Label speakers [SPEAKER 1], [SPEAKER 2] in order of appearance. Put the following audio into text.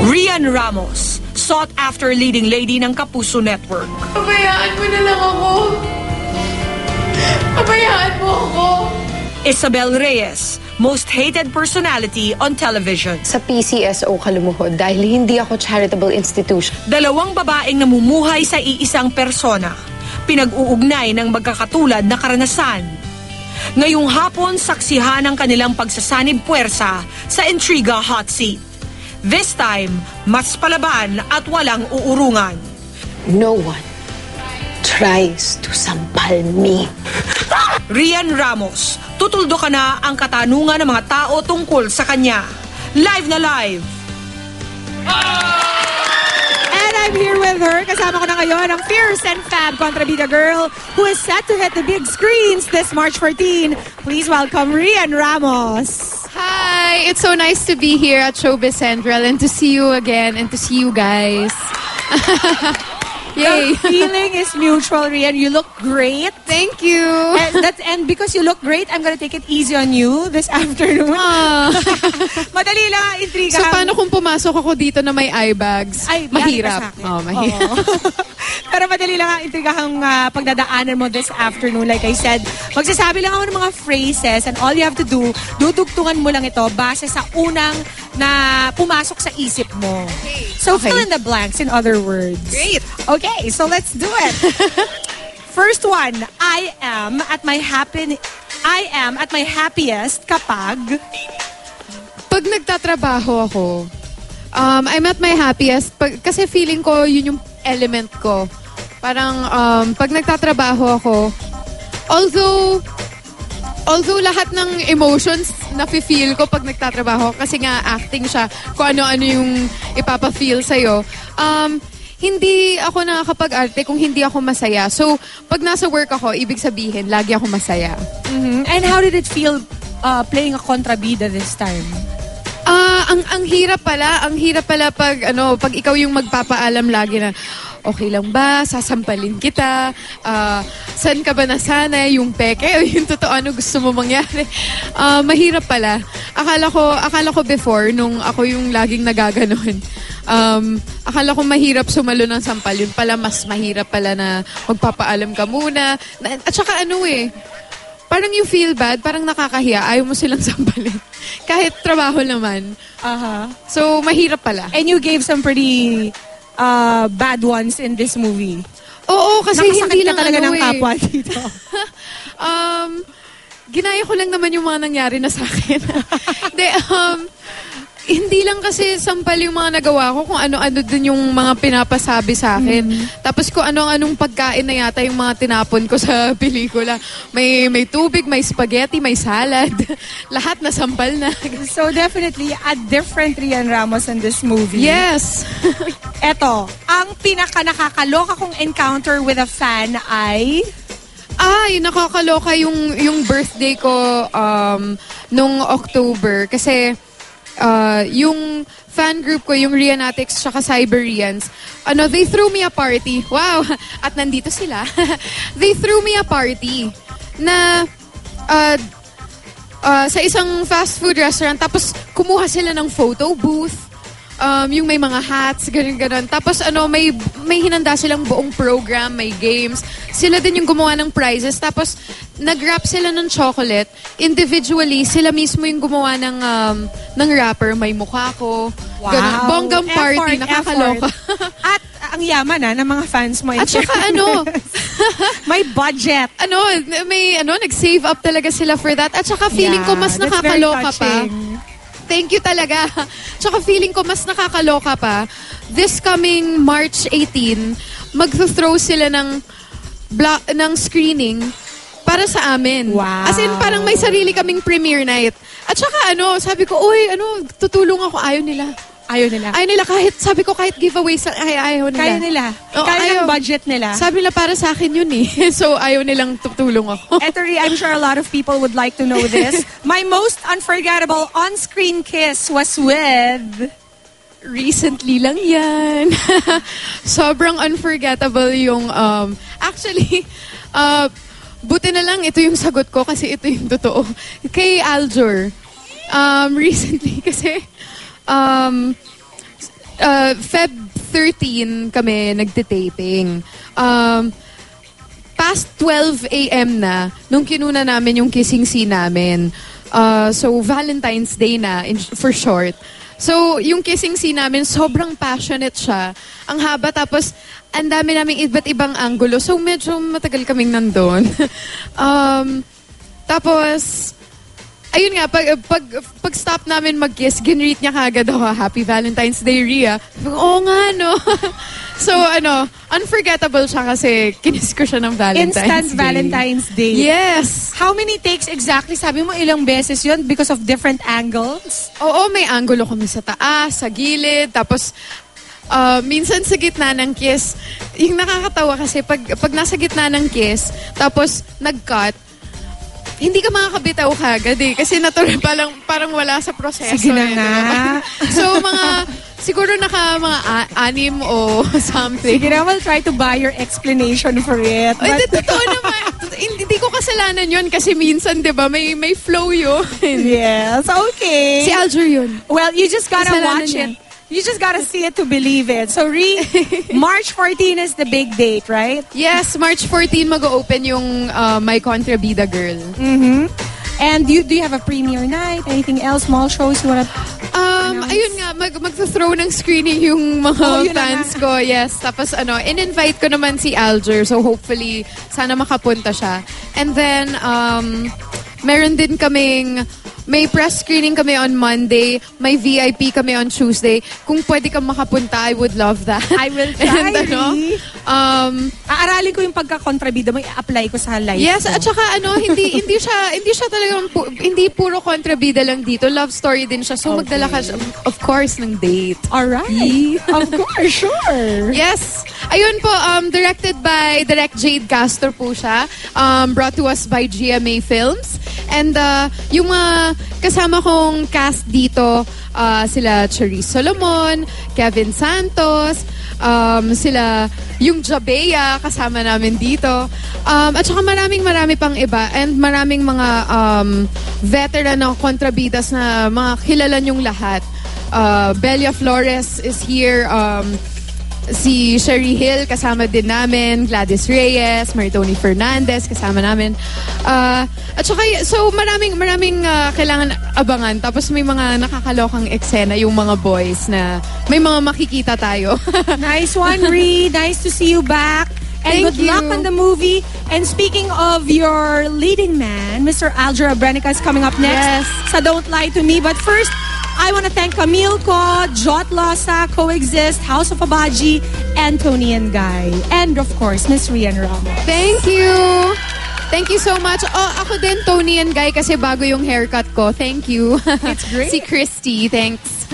[SPEAKER 1] Rian Ramos, sought-after leading lady ng Kapuso Network.
[SPEAKER 2] Pabayaan mo na lang ako. Pabayaan mo ako.
[SPEAKER 1] Isabel Reyes, most hated personality on television.
[SPEAKER 3] Sa PCSO ka lumuhod dahil hindi ako charitable institution.
[SPEAKER 1] Dalawang babaeng namumuhay sa iisang persona, pinag-uugnay ng magkakatulad na karanasan. Ngayong hapon, saksihan ang kanilang pagsasanib puwersa sa Intriga Hot Seat. This time, mas palaban at walang uurungan.
[SPEAKER 3] No one tries to sampal me.
[SPEAKER 1] Rian Ramos, tutuldo ka na ang katanungan ng mga tao tungkol sa kanya. Live na live!
[SPEAKER 4] And I'm here with her. Kasama ko na ngayon ang fierce and fab kontrabida girl who is set to hit the big screens this March 14. Please welcome Rian Ramos.
[SPEAKER 2] Hi, it's so nice to be here at Showbiz Central and to see you again and to see you guys. Yay.
[SPEAKER 4] The feeling is mutual, Rian. You look great.
[SPEAKER 2] Thank you.
[SPEAKER 4] And because you look great, I'm gonna take it easy on you this afternoon. Madali lang ang intriga.
[SPEAKER 2] So paano kung pumasok ako dito na may eye bags?
[SPEAKER 4] Ay,
[SPEAKER 2] mahirap. Mahirap.
[SPEAKER 4] Pero madali lang ang intrigahang pagdadaanan mo this afternoon. Like I said, magsasabi lang ako ng mga phrases and all you have to do, dudugtungan mo lang ito base sa unang na pumasok sa isip mo.
[SPEAKER 2] Okay.
[SPEAKER 4] So fill in the blanks, in other words.
[SPEAKER 2] Great.
[SPEAKER 4] Okay, so let's do it. First one, I am at my happiest kapag
[SPEAKER 2] Pag nagtatrabaho ako, I'm at my happiest kasi feeling ko yun yung element ko. Parang pag nagtatrabaho ako, although lahat ng emotions nafe-feel ko pag nagtatrabaho kasi nga acting siya, kung ano-ano yung ipapa-feel sa'yo, hindi ako nakakapag-arte kung hindi ako masaya. So, pag nasa work ako, ibig sabihin, lagi ako masaya.
[SPEAKER 4] Mm-hmm. And how did it feel playing a kontrabida this time?
[SPEAKER 2] Ang hirap pala pag ikaw yung magpapaalam lagi na okay lang ba? Sasampalin kita? Saan ka ba nasanay? Yung peke o yung totoo ano gusto mo mangyari? Mahirap pala. Akala ko before, nung ako yung laging nagaganon, akala ko mahirap sumalo ng sampal. Yun pala, mas mahirap pala na magpapaalam ka muna. At saka parang you feel bad, parang nakakahiya, ayaw mo silang sampalin. Kahit trabaho naman. So, mahirap pala.
[SPEAKER 4] And you gave some pretty bad ones in this movie.
[SPEAKER 2] Oo, kasi hindi lang
[SPEAKER 4] talaga ng kapwa dito.
[SPEAKER 2] Ginaya ko lang naman yung mga nangyari na sa akin. Hindi lang kasi sampal yung mga nagawa ko, kung ano-ano din yung mga pinapasabi sa akin. Tapos kung anong pagkain na yata yung mga tinapon ko sa pelikula. May tubig, may spaghetti, may salad. Lahat na sampal na.
[SPEAKER 4] So definitely a different Rian Ramos in this movie.
[SPEAKER 2] Yes.
[SPEAKER 4] Eto, ang pinaka-nakakaloka kong encounter with a fan ay...
[SPEAKER 2] nakakaloka yung birthday ko nung October. Kasi yung fan group ko, yung Rianatics tsaka Cyberians, they threw me a party. Wow! At nandito sila. They threw me a party na sa isang fast food restaurant. Tapos kumuha sila ng photo booth. Yung may mga hats, ganun. Tapos may hinanda silang buong program, may games. Sila din yung gumawa ng prizes. Tapos nag-wrap sila ng chocolate. Individually, sila mismo yung gumawa ng wrapper. May mukha ko.
[SPEAKER 4] Wow.
[SPEAKER 2] Ganun. Bonggang party, nakakaloka.
[SPEAKER 4] At ang yaman ng mga fans mo.
[SPEAKER 2] At saka
[SPEAKER 4] may budget.
[SPEAKER 2] Nag-save up talaga sila for that. At saka feeling ko mas nakakaloka pa. Thank you talaga. Tsaka feeling ko mas nakakaloka pa. This coming March 18, mag-throw sila ng screening para sa amin.
[SPEAKER 4] Wow.
[SPEAKER 2] As in, parang may sarili kaming premiere night. At saka sabi ko, tutulong ako. Ayaw nila. Sabi ko, kahit giveaways, ayaw nila.
[SPEAKER 4] Kaya nila. Kaya ng budget nila.
[SPEAKER 2] Sabi nila, para sa akin yun eh. So, ayaw nilang tutulong ako.
[SPEAKER 4] Eto, I'm sure a lot of people would like to know this. My most unforgettable on-screen kiss was with...
[SPEAKER 2] Recently lang yan. Sobrang unforgettable yung... actually, buti na lang ito yung sagot ko kasi ito yung totoo. Kay Aljur. Recently kasi... Feb 13 kami nagtitaping. Past 12 a.m. na nung kinuna namin yung kissing scene namin. So, Valentine's Day na, for short. So, yung kissing scene namin, sobrang passionate siya. Ang haba, tapos, ang dami naming iba't ibang angulo. So, medyo matagal kaming nandun. Tapos, ayun nga, pag stop namin mag-kiss, ginreet niya kagad ako, Happy Valentine's Day, Rhea. Oo nga, no? So, unforgettable siya kasi kinis ko siya ng Valentine's
[SPEAKER 4] Instant
[SPEAKER 2] Day.
[SPEAKER 4] Valentine's Day.
[SPEAKER 2] Yes.
[SPEAKER 4] How many takes exactly? Sabi mo ilang beses yun because of different angles?
[SPEAKER 2] Oo, may angulo kami sa taas, sa gilid, tapos minsan sa gitna ng kiss. Yung nakakatawa kasi pag nasa gitna ng kiss, tapos nag-cut, hindi ka makakabitaw kagad eh. Kasi natural parang wala sa proseso.
[SPEAKER 4] Sige na
[SPEAKER 2] eh,
[SPEAKER 4] nga.
[SPEAKER 2] So, siguro mga 6 o something.
[SPEAKER 4] Sige na, we'll try to buy your explanation for it.
[SPEAKER 2] Ay, totoo naman. Hindi ko kasalanan yun kasi minsan, di ba, may flow yun.
[SPEAKER 4] Yes, okay.
[SPEAKER 2] Si Alger yun.
[SPEAKER 4] Well, you just gotta
[SPEAKER 2] Kasalanan
[SPEAKER 4] watch
[SPEAKER 2] niya.
[SPEAKER 4] it. You just gotta see it to believe it. So, March 14 is the big date, right?
[SPEAKER 2] Yes, March 14 mag-open yung My Contrabida Girl.
[SPEAKER 4] Mm-hmm. And do you have a premiere night? Anything else? Small shows you wanna...
[SPEAKER 2] Ayun nga, magsa-throw ng screening yung mga
[SPEAKER 4] yun
[SPEAKER 2] fans ko. Yes, tapos in-invite ko naman si Alger. So hopefully, sana makapunta siya. And then, meron din kaming... May press screening kami on Monday. May VIP kami on Tuesday. Kung pwede kang makapunta, I would love that.
[SPEAKER 4] I will try,
[SPEAKER 2] And,
[SPEAKER 4] aaralin ko yung pagka-kontrabida mo, i-apply ko sa life
[SPEAKER 2] yes,
[SPEAKER 4] ko.
[SPEAKER 2] at saka hindi siya talagang hindi puro kontrabida lang dito. Love story din siya. So magdala ka of course ng date.
[SPEAKER 4] Alright. Of course, sure.
[SPEAKER 2] Yes. Ayun po, directed by Direct Jade Castro po siya. Brought to us by GMA Films. And yung mga kasama kong cast dito, sila Charisse Solomon, Kevin Santos, sila yung Jabea kasama namin dito. At saka marami pang iba. And maraming mga veteran na kontrabidas na mga kilala nyong lahat. Belia Flores is here. Si Sherry Hill, kasama din namin. Gladys Reyes, Maritoni Fernandez, kasama namin. At saka, so maraming kailangan abangan. Tapos may mga nakakalokang eksena yung mga boys na may mga makikita tayo.
[SPEAKER 4] Nice one, Ree. Nice to see you back. And
[SPEAKER 2] Thank
[SPEAKER 4] good luck
[SPEAKER 2] you.
[SPEAKER 4] on the movie. And speaking of your leading man, Mr. Alger Abrenica is coming up next.
[SPEAKER 2] Yes.
[SPEAKER 4] So Don't Lie to Me. But first, I want to thank Camille Ko, Jot Losa, Coexist, House of Abaji, and Tony and Guy. And of course, Miss Rian Ramos.
[SPEAKER 2] Thank you. Thank you so much. Oh, ako din, Tony and Guy, kasi bago yung haircut ko. Thank you.
[SPEAKER 4] It's great.
[SPEAKER 2] Si Christy, thanks.